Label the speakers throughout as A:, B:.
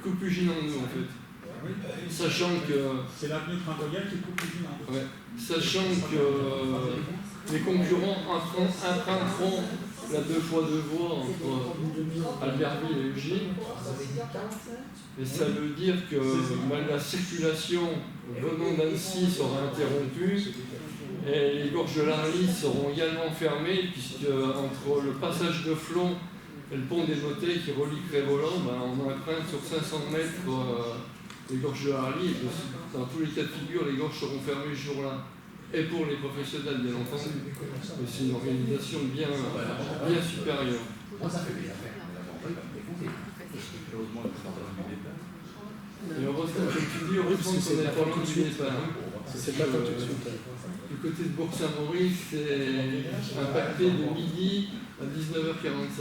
A: coupe plus gênant nous en fait. Sachant que.
B: C'est l'avenue Trinquoyal qui coupe plus gênant.
A: Ouais. Sachant que les concurrents emprunteront la 2 fois 2 voies entre Albertville et Ugine. Et ça veut dire que la circulation venant d'Annecy sera interrompue et les gorges de l'Arly seront également fermées, puisque entre le passage de Flon et le pont des Notés qui relie Crévolant, on emprunte sur 500 mètres les gorges de l'Arly. Et dans tous les cas de figure, les gorges seront fermées ce jour-là. Et pour les professionnels, bien entendu. Mais c'est une organisation bien supérieure. Et heureusement, comme tu dis, heureusement qu'on n'est pas loin du départ.
C: C'est pas tout de suite.
A: Du côté de Bourg-Saint-Maurice, c'est impacté de midi à 19h45.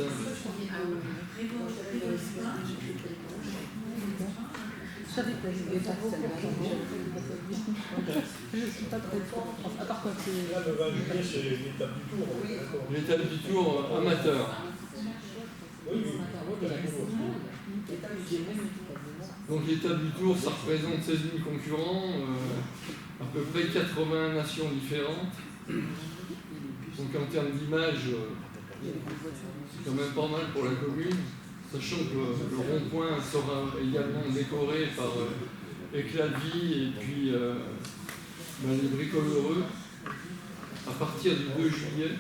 D: Je suis pas très fort. À part quand c'est.
B: Là, le 20 juillet, c'est l'étape du tour.
A: L'étape du tour amateur.
B: Oui.
A: Donc l'étape du tour, ça représente 16 000 concurrents, à peu près 80 nations différentes. Donc en termes d'image, c'est quand même pas mal pour la commune. Sachant que le rond-point sera également décoré par éclat de vie et puis les bricolheureux à partir du 2 juillet.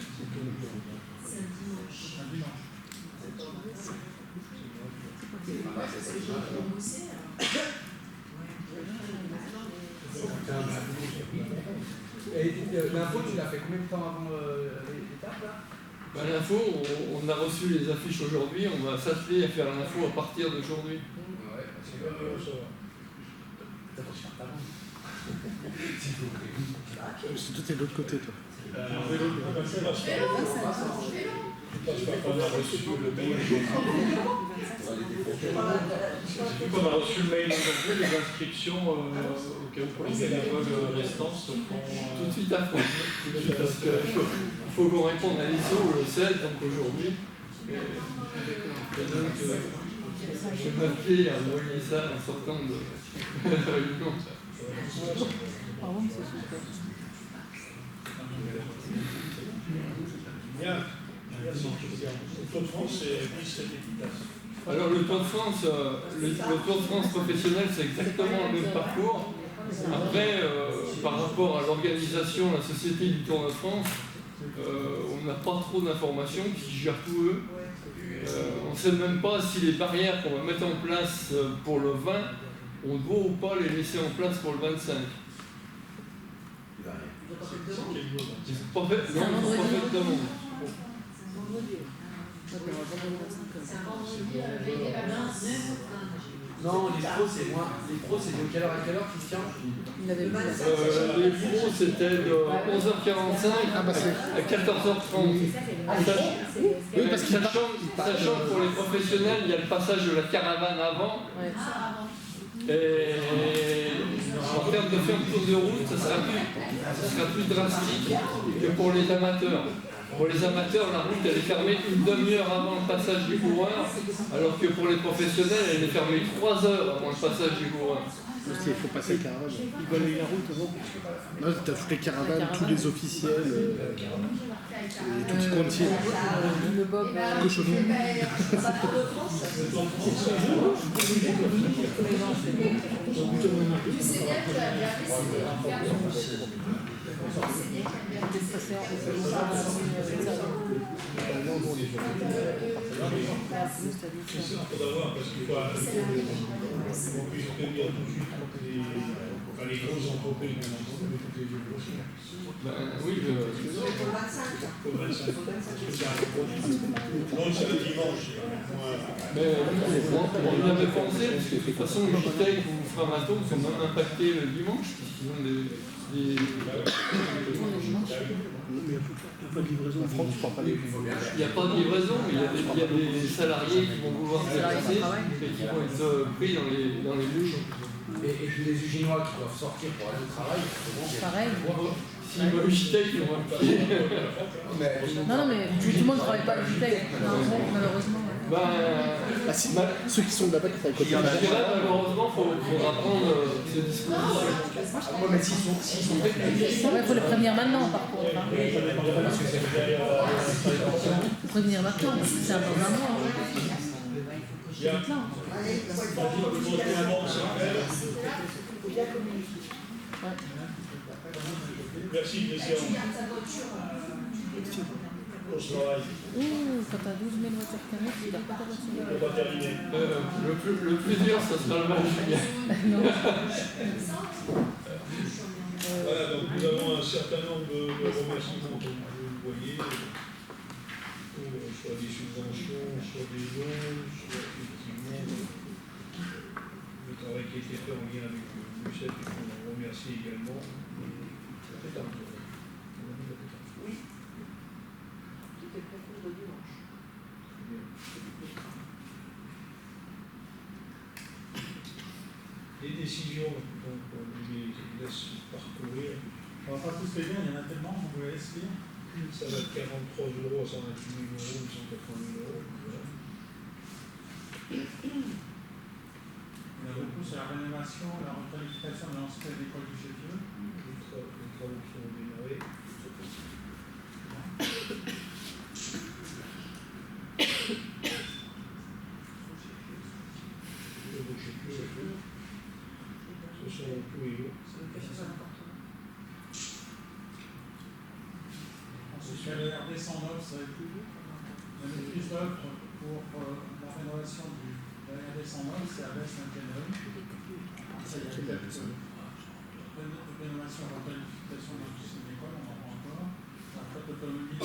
E: Et l'info, tu l'as fait combien de temps avant l'étape là?
A: L'info, on a reçu les affiches aujourd'hui, on va s'atteler à faire l'info à partir d'aujourd'hui.
E: Ouais, c'est
C: tout est de l'autre côté, toi.
B: On a reçu le mail aujourd'hui, les inscriptions au cas où pour les bénévoles restants se font
A: tout de suite à fond. Parce qu'il faut qu'on réponde à l'ISO le 7, donc aujourd'hui. Et donc, je vais m'appeler à envoyer ça en sortant de la réunion.
B: bien. Le Tour de France, c'est efficace.
A: Alors le Tour de France, le Tour de France professionnel, c'est exactement le même parcours. Après, par rapport à l'organisation, la société du Tour de France, on n'a pas trop d'informations, qui gèrent tout eux. On ne sait même pas si les barrières qu'on va mettre en place pour le 20, on doit ou pas les laisser en place pour le 25. Ils n'ont pas fait de demande.
E: Non, les pros, c'est moins. Les pros, c'est de quelle heure à quelle heure, Christian?
A: Les pros, c'était de 11h45 à 14h30. Oui, parce que sachant que pour les professionnels, il y a le passage de la caravane avant. Et en termes de fermeture de route, ça sera plus drastique que pour les amateurs. Pour les amateurs, la route elle est fermée une demi-heure avant le passage du coureur, alors que pour les professionnels, elle est fermée 3 heures avant le passage du coureur.
C: Parce qu'il faut passer la caravane. Ils balayent la route avant. Non, t'as toutes les caravanes, tous les officiels, et tout qui contient.
D: Le Bob.
C: Cochonneau.
B: Les grosses entreprises,
A: oui,
B: non, c'est le dimanche.
A: mais on y avait pensé, parce que de toute façon, les Gitech ou Framato sont impactés le dimanche, puisqu'ils ont des
C: Il n'y a pas de livraison en France, je crois pas.
A: Il n'y a pas de livraison, mais il y a des salariés qui vont vouloir se déplacer et qui vont être pris dans les bouches.
E: Et puis les Uginois qui doivent sortir pour aller au travail,
D: pareil.
A: S'ils veulent Gitech, ils vont
D: Non, mais tout le monde ne travaille pas à Gitech, malheureusement.
C: Ah, si, ceux qui sont de là-bas qui travaillent côté
A: Là, malheureusement, il faudra prendre ces dispositions.
E: Ouais, mais s'ils sont faits,
D: Il faut les prévenir maintenant, par contre. Hein. Faut prévenir maintenant, parce que c'est un dans un mois. Hein. C'est là. Ouais.
B: Merci, président. Au travail.
D: Ouh, quand t'as 12 000 voitures carrées, tu n'as pas ta voiture.
B: On va terminer.
A: Le plus dur, ça sera le match.
D: Non.
B: Voilà, donc nous avons un certain nombre de remerciements, comme vous le voyez, soit des subventions, soit des dons, soit effectivement le travail qui a été fait en lien avec le MUSEP et qu'on en remercie également. C'est un peu.
E: oui. Tout est prêt pour le dimanche.
B: Les décisions, donc on les laisse parcourir.
F: On va pas tous les dire, il y en a tellement, on vous laisse lire.
B: Ça va de 43 euros à 128 000 euros, 180 000 euros. Voilà.
F: Il y en a beaucoup sur la rénovation, la requalification de l'ancienne école du GTE.
B: Les travaux qui ont démarré. Ce sont tous les lots.
F: Ensuite, il y a le RD 109, ça va être la maîtrise d'œuvre pour la rénovation de la RD 109, c'est à l'Est-Saint-Pénary. Ça, il y a quelques rénovations, requalification de l'ancienne école, on en prend encore. La flotte automobile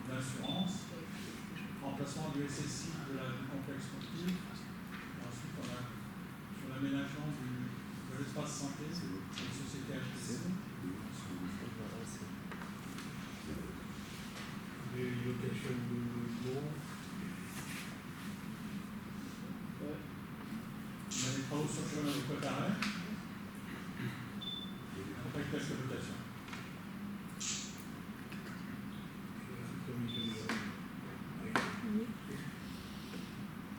F: d'assurance, remplacement du SSI du complexe sportif. Ensuite, on a sur l'aménagement de l'espace santé, c'est une société HTC.
B: Des locations de logements.
F: On a des travaux sur le chemin de Cotaret. Après quelques locations.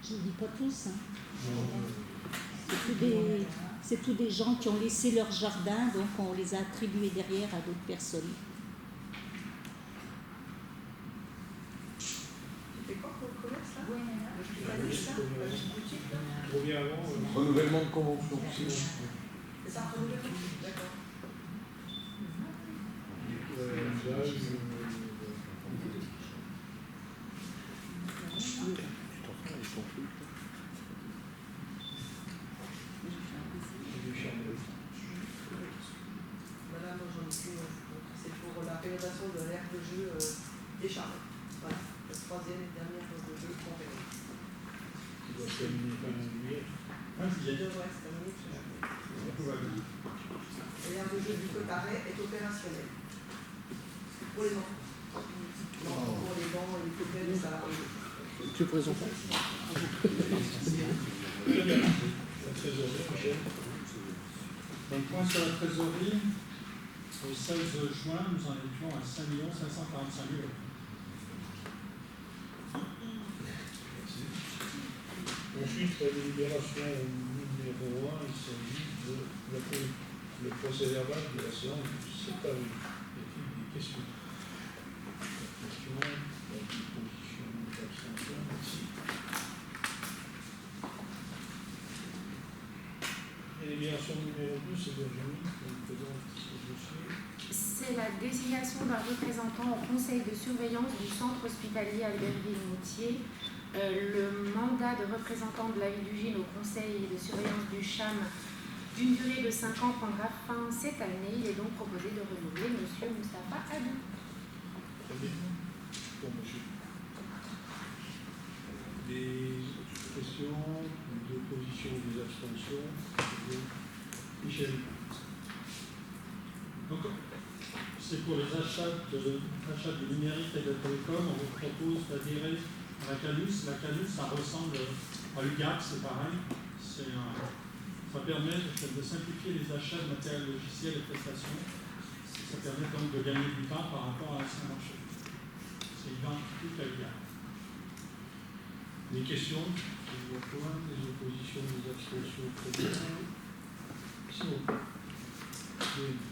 G: Je ne dis pas tous. Hein. C'est tous des gens qui ont laissé leur jardin, donc on les a attribués derrière à d'autres personnes.
E: C'était quoi pour le commerce là?
G: Oui,
B: Revient avant.
A: Renouvellement de convention.
E: C'est ça, renouvellement? D'accord. Madame, j'en ai plus, c'est pour la rénovation de l'aire de jeu des Charles. Voilà, la troisième et dernière aire de jeu qu'on rénove.
B: Qui doit se terminer fin juillet.
F: Hein, je disais,
E: Ouais, c'est terminé, c'est terminé.
F: tout va bien.
E: L'aire de jeu du Cotaret est opérationnelle. Pour les enfants. Non, pour les bancs et les copains des salariés.
C: Tu présentes pas.
B: Très bien. La trésorerie, Michel.
F: Donc, point sur la trésorerie, au 16 juin, nous en étions à 5 545 000 euros.
B: Merci. Ensuite, la délibération numéro 1, il s'agit de le procès verbal de la séance du 7 avril. Y a-t-il des questions? Questions, la disposition d'abstention, merci. Délibération numéro 2, c'est Virginie qui nous présente ce dossier.
H: C'est la désignation d'un représentant au conseil de surveillance du centre hospitalier Albertville-Moutier. Le mandat de représentant de la ville du Gine au conseil de surveillance du CHAM d'une durée de 5 ans prendra fin cette année. Il est donc proposé de renouveler M. Moustapha Adou.
B: Très bien. Bon, monsieur. Des questions, des oppositions, des abstentions? Michel.
F: Donc, c'est pour les achats du numérique et de la télécom. On vous propose d'adhérer à la CANUS. La CANUS, ça ressemble à l'UGAC, c'est pareil. Ça permet de simplifier les achats de matériel logiciel et prestations. Ça permet donc de gagner du temps par rapport à l'ancien marché. C'est identique à l'UGAC.
B: Des questions? Des oppositions, des abstentions? Très bien. Sinon.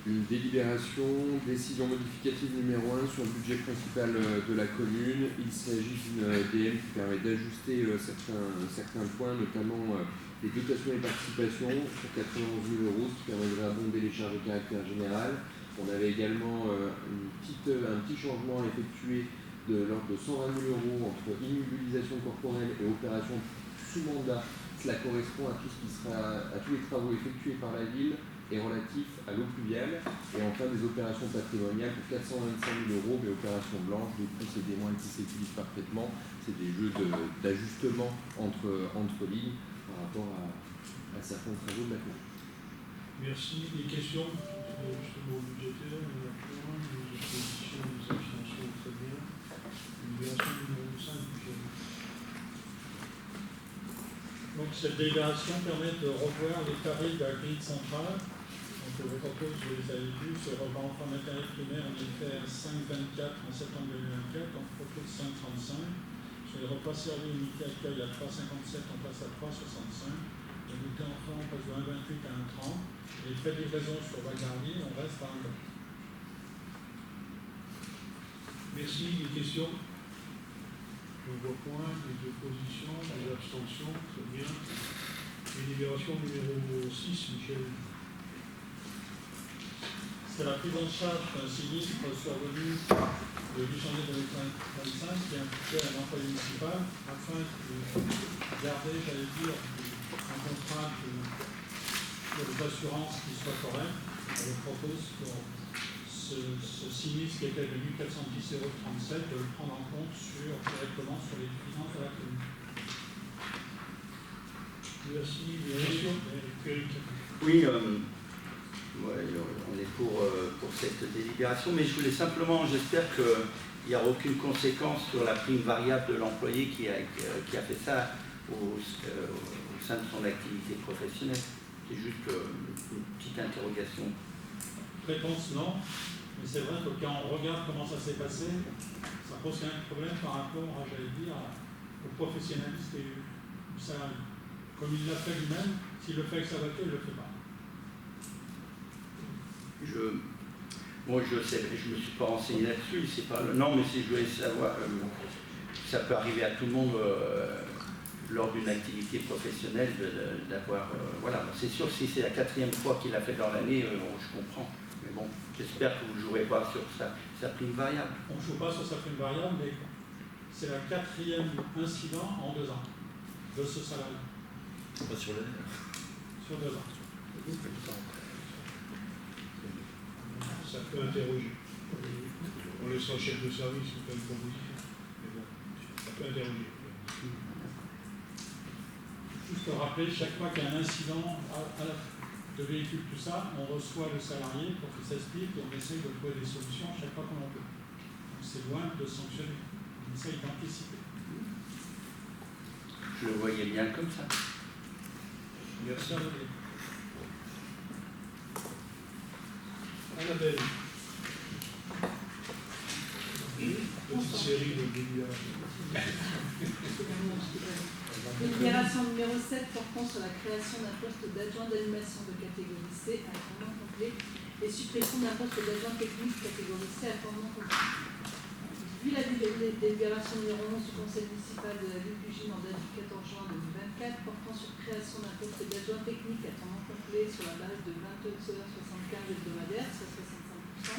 I: Une délibération, décision modificative numéro 1 sur le budget principal de la commune. Il s'agit d'une DM qui permet d'ajuster certains points, notamment les dotations et participations sur 91 000 €, ce qui permettrait d'abonder les charges de caractère général. On avait également un petit changement à effectuer de l'ordre de 120 000 € entre immobilisation corporelle et opération sous mandat. Cela correspond à tous les travaux effectués par la ville et relatifs à l'eau pluviale. Et enfin des opérations patrimoniales pour 425 000 €, mais opérations blanches, des plus et des moins qui s'équilibrent parfaitement. C'est des jeux d'ajustement entre lignes par rapport à certains travaux de la commune.
B: Merci. Des questions justement budgétaires, des oppositions, des abstentions, très bien. Délibération numéro 5.
F: Donc cette délibération permet de revoir les tarifs de la grille centrale. Donc je vous propose, vous les avez vus, sur le revend en matériel primaire, on est fait à 5,24 en septembre 2024, on propose 5,35. Sur les repas servis unité accueil à 3,57, on passe à 3,65. L'unité enfant, on passe de 1,28 à 1,30. Et les frais de livraison sur Val-Garnier, on reste à 1,20.
B: Merci. Des questions? Je ne vois point. Des oppositions, des abstentions, très bien. Délibération numéro 6, Michel.
F: C'est la prise en charge d'un sinistre survenu le 8 janvier 2025 qui impliquait un employé municipal afin de garder, j'allais dire, un contrat de l'assurance qui soit correct. On vous propose pour ce sinistre qui était de 1410,37 € de le prendre en compte directement sur les finances de la commune.
B: Merci. Des questions?
J: Oui, on est pour cette délibération, mais je voulais simplement, j'espère qu'il n'y aura aucune conséquence sur la prime variable de l'employé qui a fait ça au sein de son activité professionnelle. C'est juste une petite interrogation.
F: Réponse non, mais c'est vrai que quand on regarde comment ça s'est passé, ça pose quand même un problème par rapport, j'allais dire, au professionnalisme du salarié. Comme il l'a fait lui-même, s'il le fait avec sa voiture, il ne le fait pas.
J: Moi, je ne me suis pas renseigné là-dessus, c'est pas non, mais si je voulais savoir, ça peut arriver à tout le monde lors d'une activité professionnelle d'avoir, voilà, c'est sûr, si c'est la 4e fois qu'il l'a fait dans l'année, je comprends. Mais bon, j'espère que vous ne jouerez pas sur sa prime variable.
F: On ne joue pas sur sa prime variable, mais c'est la 4e incident en 2 ans de ce salarié.
K: Pas sur l'année.
F: Sur 2 ans.
B: Ça peut interroger. On laissera le chef de service faire une proposition. Mais bon, ça peut interroger.
F: Juste rappeler, chaque fois qu'il y a un incident de véhicule, tout ça, on reçoit le salarié pour qu'il s'explique et on essaye de trouver des solutions chaque fois qu'on en peut. Donc c'est loin de sanctionner. On essaye d'anticiper.
J: Je le voyais bien comme ça.
B: Merci à vous. Annabelle. Petite série de délibérations.
E: Délibération numéro 7 portant sur la création d'un poste d'adjoint d'animation de catégorie C à temps complet et suppression d'un poste d'adjoint technique catégorie C à temps complet. Vu la délibération numéro 11 du conseil municipal de la ville du Gine en date du 14 juin 2024 portant sur création d'un poste d'adjoint technique à temps complet sur la base de 22,75 h hebdomadaires, soit 65%.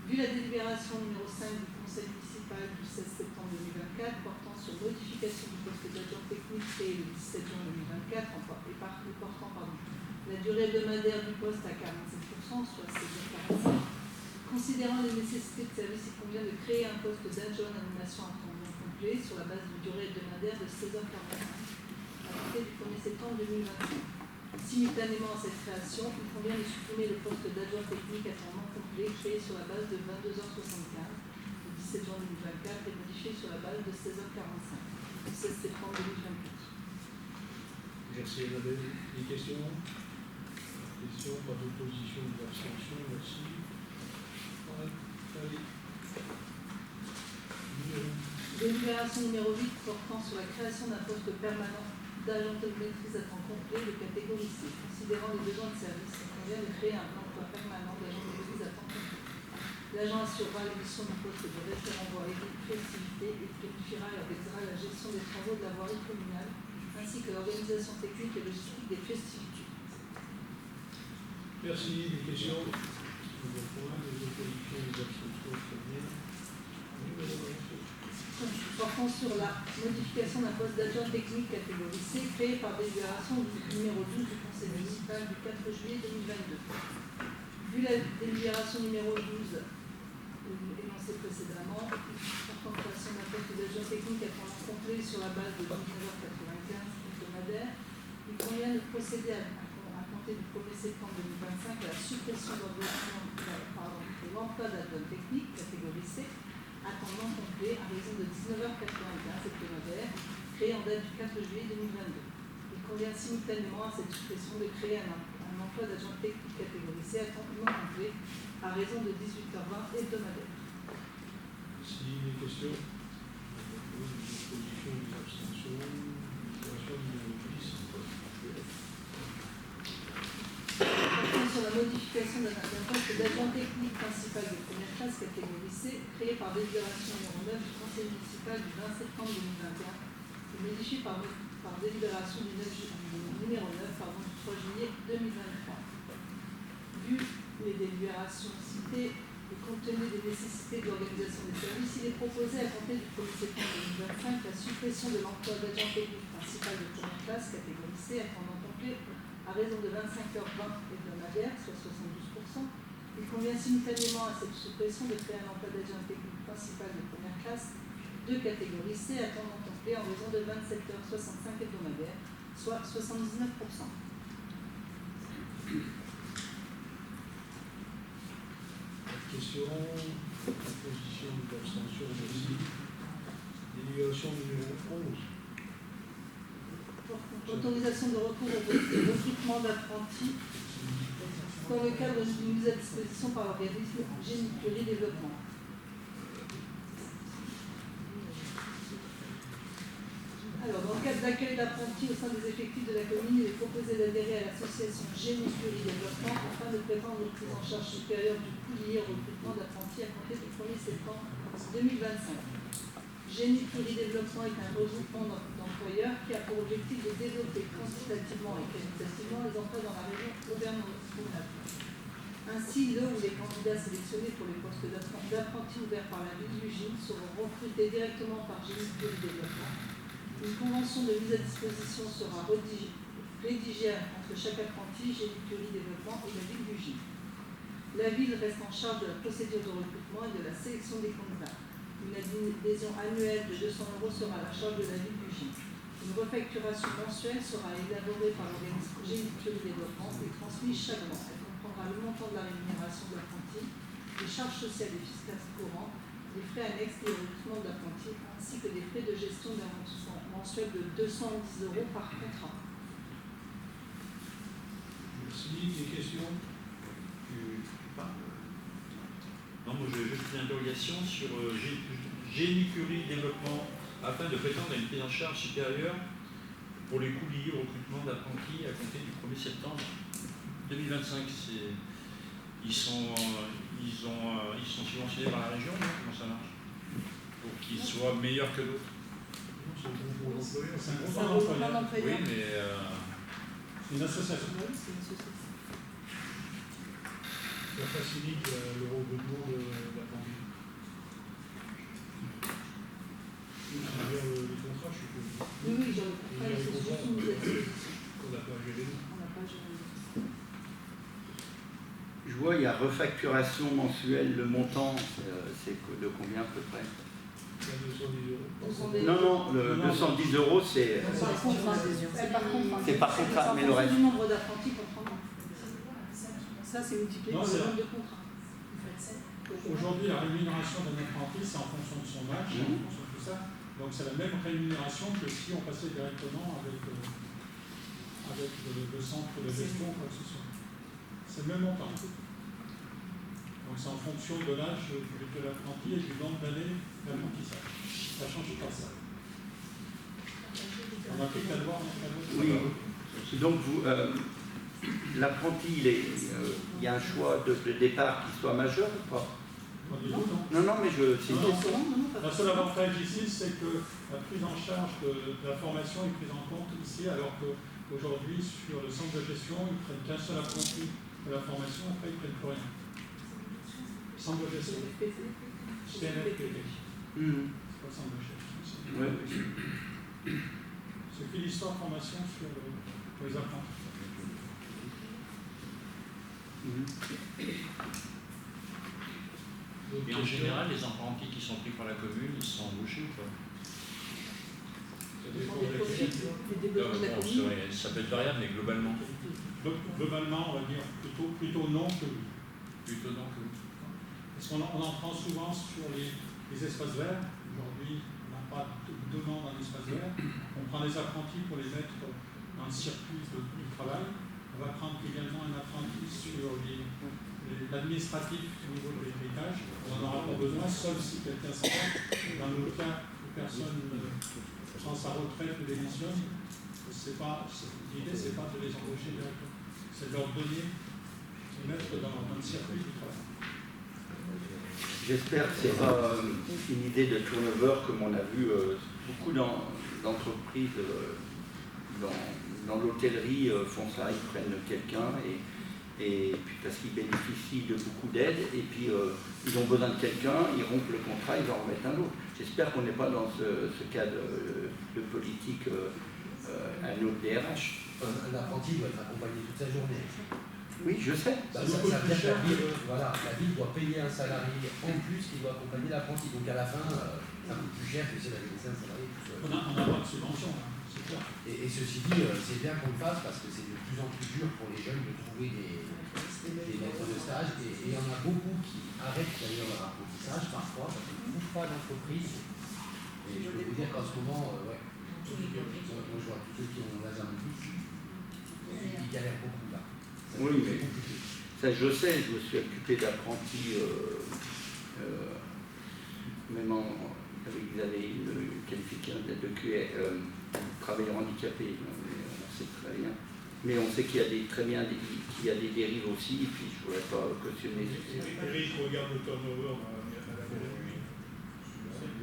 E: Vu la délibération numéro 5 du conseil municipal du 16 septembre 2024 portant sur modification du poste d'adjoint technique créé le 17 juin 2024 et portant la durée hebdomadaire du poste à 47%, soit 16h45. Considérant les nécessités de service, il convient de créer un poste d'adjoint d'animation à temps complet sur la base d'une durée hebdomadaire de 16h45 à compter du 1er septembre 2025. Simultanément à cette création, il convient de supprimer le poste d'adjoint technique à temps complet créé sur la base de 22h75 le 17 juin 2024 et modifié sur la base de 16h45 le 16 septembre 2024.
B: Merci Annabelle. Des questions? Pas d'opposition, d'abstention, merci. Allez.
E: Délibération numéro 8 portant sur la création d'un poste permanent d'agent de maîtrise à temps complet de catégorie C. Considérant les besoins de service, il convient de créer un emploi permanent d'agent de maîtrise à temps complet. L'agent assurera l'émission du poste de référent voirie de festivité et planifiera et organisera la gestion des travaux de la voirie communale ainsi que l'organisation technique et logistique des festivités.
B: Merci. Des questions? Les oppositions, les abstentions, très bien.
E: Portant sur la modification d'un poste d'adjoint technique catégorie C créé par délibération numéro 12 du Conseil municipal du 4 juillet 2022. Vu la délibération numéro 12 énoncée précédemment, portant création d'un poste d'adjoint technique à temps complet sur la base de 19h95 hebdomadaire, il convient de procéder à compter du 1er septembre 2025 à la suppression de l'emploi d'adjoint technique catégorie C à temps non complet à raison de 19h95 hebdomadaire, créé en date du 4 juillet 2022. Il convient simultanément à cette suppression de créer un emploi d'agent technique catégorie C à temps non complet à raison de 18h20 hebdomadaire.
B: Si des questions? Les oppositions, les abstentions, délibération numéro 10.
E: Portant sur la modification d'un poste d'agent technique principal de première classe catégorie C, créé par délibération numéro 9 du Conseil municipal du 20 septembre 2021 et modifié par délibération du numéro 9 du 3 juillet 2023. Vu les délibérations citées et compte tenu des nécessités de l'organisation des services, il est proposé à compter du 1er septembre 2025 la suppression de l'emploi d'agent technique principal de première classe catégorie C à temps non complet à raison de 25h20 hebdomadaire, soit 72%. Il convient simultanément à cette suppression de créer un emploi d'agent technique principal de première classe de catégorie C à temps non complet en raison de 27h65 hebdomadaire, soit 79%.
B: Question, opposition, abstention, merci. Délibération numéro 11.
E: Autorisation de recours au recrutement d'apprentis dans le cadre d'une mise à disposition par l'organisme Génie Développement. Alors, dans le cadre d'accueil d'apprentis au sein des effectifs de la commune, il est proposé d'adhérer à l'association Génie Développement afin de prétendre une prise en charge supérieure du coût lié au recrutement d'apprentis à compter du 1er septembre 2025. Génie Développement est un regroupement d'employeurs qui a pour objectif de développer quantitativement et qualitativement les emplois dans la région Auvergne-Rhône-Alpes. Ainsi, le ou les candidats sélectionnés pour les postes d'apprentis ouverts par la ville d'Ugine seront recrutés directement par Génie Développement. Une convention de mise à disposition sera rédigée entre chaque apprenti, Génie Développement et la ville d'Ugine. La ville reste en charge de la procédure de recrutement et de la sélection des candidats. Une adhésion annuelle de 200 € sera à la charge de la ville d'Ugine. Une refacturation mensuelle sera élaborée par l'organisme Génie Développement et transmise chaque mois. Elle comprendra le montant de la rémunération de l'apprenti, les charges sociales et fiscales courantes, les frais annexes et le recrutement de l'apprenti, ainsi que des frais de gestion d'amortissement mensuel de 210 € par contrat.
B: Merci. Des questions?
K: Non, moi j'ai juste une interrogation sur Génie Développement afin de prétendre à une prise en charge supérieure pour les coûts liés au recrutement d'apprentis à compter du 1er septembre 2025. Ils sont subventionnés par la région, non? Comment ça marche? Pour qu'ils soient meilleurs que d'autres.
B: C'est un groupe d'employeurs.
F: C'est un groupe d'employeurs.
K: Oui, mais
F: C'est une association.
B: Ça facilite le recrutement d'apprentis. Il gère les contrats, je suppose.
E: Oui, il gère les contrats,
B: On n'a pas géré.
J: Je vois, il y a refacturation mensuelle, le montant, c'est de combien à peu près?
B: 210 €.
J: Non, le 210 €, c'est
E: par contrat.
J: C'est par contrat, mais le reste.
E: C'est du nombre d'apprentis qu'on prend. Ça, c'est multiplié par le nombre de contrats.
F: Aujourd'hui, la rémunération d'un apprenti, c'est en fonction de son âge, en fonction de tout ça. Donc, c'est la même rémunération que si on passait directement avec le centre de gestion, quoi que ce soit. C'est le même montant. Donc, Donc c'est en fonction de l'âge de l'apprenti et du nombre d'années d'apprentissage. Ça ne change pas ça. On a plus qu'à le voir.
J: Oui. Donc l'apprenti, il y a un choix de départ qui soit majeur ou pas? Non, mais
F: la seule avantage ici, c'est que la prise en charge de la formation est prise en compte ici, alors qu'aujourd'hui, sur le centre de gestion, ils ne prennent qu'un seul apprenti de la formation, après ils ne prennent plus rien. Centre de gestion. CNFPT. C'est pas le centre de gestion. C'est fait l'histoire de formation pour les apprentis.
K: Et en général, les apprentis qui sont pris par la commune, ils sont embauchés ou pas? Ça peut être variable, mais globalement.
F: Globalement, on va dire plutôt non que oui.
K: Plutôt non que oui.
F: Parce qu'on en prend souvent sur les espaces verts. Aujourd'hui, on n'a pas de demande en espace vert. On prend des apprentis pour les mettre dans le circuit du travail. On va prendre également un apprenti sur l'administratif au niveau de l'héritage. On n'en aura pas besoin, sauf si quelqu'un s'en va. Dans le cas où personne prend sa retraite ou démissionne, l'idée, c'est pas de les embaucher directement. C'est de leur donner, de les mettre dans le circuit du travail.
J: J'espère que ce n'est pas une idée de turnover comme on a vu beaucoup d'entreprises dans l'hôtellerie font ça, ils prennent quelqu'un et puis parce qu'ils bénéficient de beaucoup d'aides et puis ils ont besoin de quelqu'un, ils rompent le contrat, ils en remettent un autre. J'espère qu'on n'est pas dans ce cas de politique à notre DRH.
L: Un apprenti doit être accompagné toute sa journée.
J: Oui, je sais.
L: Ça veut dire que la ville doit payer un salarié en plus qui doit accompagner l'apprenti. Donc à la fin, ça coûte plus cher que si on avait laissé un salarié.
F: On n'a pas de subvention, c'est clair.
L: Et ceci dit, c'est bien qu'on le fasse parce que c'est de plus en plus dur pour les jeunes de trouver des maîtres de stage. Et il y en a beaucoup qui arrêtent d'ailleurs leur apprentissage parfois parce qu'ils ne trouvent pas d'entreprise. Et je peux vous dire qu'en ce moment, moi je vois tous ceux qui ont l'Azamoutis, ils galèrent beaucoup là.
J: Oui, mais ça je sais, je me suis occupé d'apprentis, même vous avez une qualification de travailleurs handicapés, on sait très bien. Mais on sait qu'il y a des dérives aussi, et puis je ne voudrais pas cautionner.
B: Eric regarde le turnover